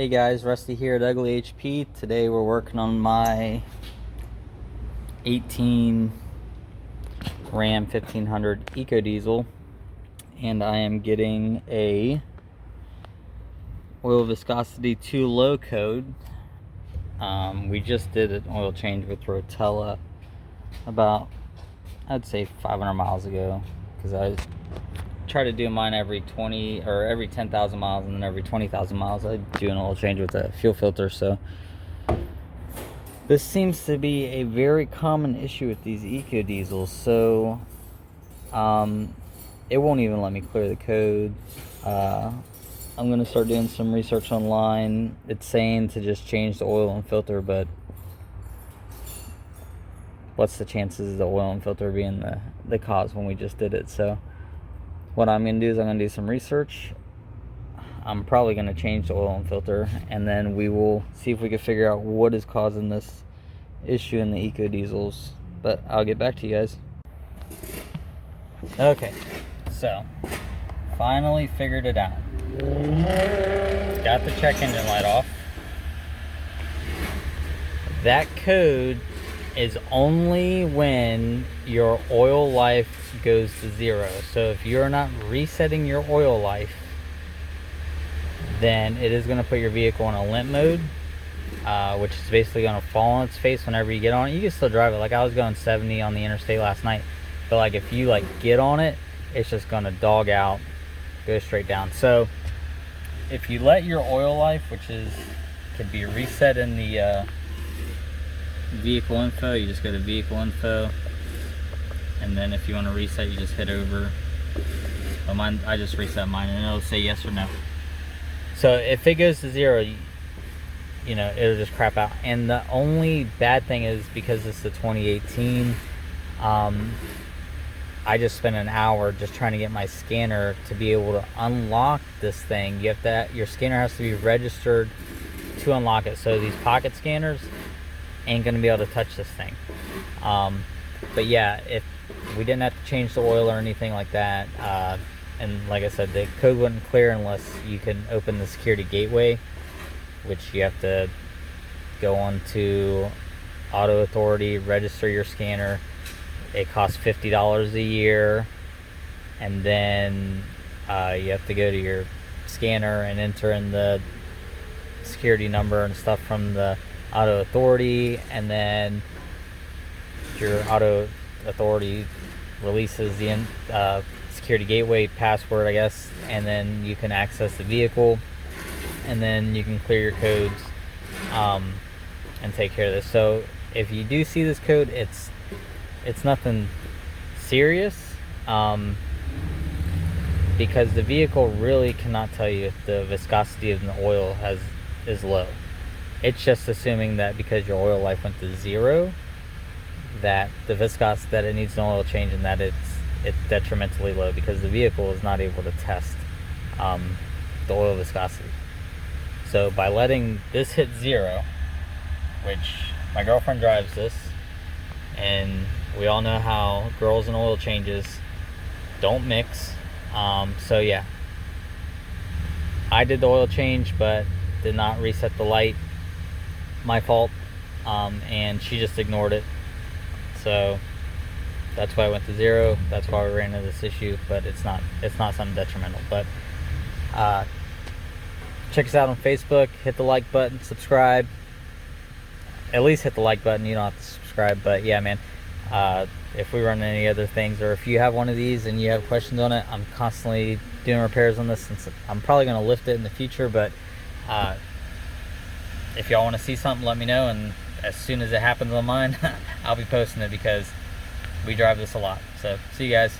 Hey guys, Rusty here at Ugly HP. Today we're working on my 18 Ram 1500 Eco Diesel, and I am getting a oil viscosity too low code. We just did an oil change with Rotella about, I'd say 500 miles ago, because I try to do mine every 20 or every 10,000 miles, and then every 20,000 miles I do an oil change with a fuel filter. So this seems to be a very common issue with these eco diesels. So it won't even let me clear the code. I'm gonna start doing some research online. It's saying to just change the oil and filter, but what's the chances of the oil and filter being the cause when we just did it? So what I'm going to do is I'm going to do some research. I'm probably going to change the oil and filter, and then we will see if we can figure out what is causing this issue in the eco diesels. But I'll get back to you guys. Okay, so finally figured it out. Got the check engine light off. That code is only when your oil life goes to 0. So if you're not resetting your oil life, then it is going to put your vehicle in a limp mode, which is basically going to fall on its face whenever you get on it. You can still drive it. Like, I was going 70 on the interstate last night, but like if you get on it, it's just going to dog out, go straight down. So if you let your oil life, which can be reset in the vehicle info, you just go to vehicle info, and then if you want to reset, you just hit over. But mine, I just reset mine, and it'll say yes or no. So if it goes to 0, you know, it'll just crap out. And the only bad thing is, because it's the 2018, I just spent an hour just trying to get my scanner to be able to unlock this thing. You have to, your scanner has to be registered to unlock it. So these pocket scanners ain't gonna be able to touch this thing. But yeah, if we didn't have to change the oil or anything like that, and like I said, the code wouldn't clear unless you can open the security gateway, which you have to go on to Auto Authority, register your scanner. It costs $50 a year, and then you have to go to your scanner and enter in the security number and stuff from the Auto Authority, and then your Auto Authority releases the security gateway password, I guess, and then you can access the vehicle, and then you can clear your codes and take care of this. So if you do see this code, it's nothing serious, because the vehicle really cannot tell you if the viscosity of the oil is low. It's just assuming that because your oil life went to 0, that the viscosity, that it needs an oil change, and that it's detrimentally low, because the vehicle is not able to test the oil viscosity. So by letting this hit 0, which my girlfriend drives this, and we all know how girls and oil changes don't mix. So yeah, I did the oil change, but did not reset the light. My fault. And she just ignored it. So that's why I went to 0. That's why we ran into this issue. But it's not something detrimental. But check us out on Facebook. Hit the like button. Subscribe. At least hit the like button. You don't have to subscribe. But yeah, man. If we run any other things, or if you have one of these and you have questions on it, I'm constantly doing repairs on this, since I'm probably going to lift it in the future. But if y'all want to see something, let me know, and as soon as it happens on mine, I'll be posting it, because we drive this a lot. So see you guys.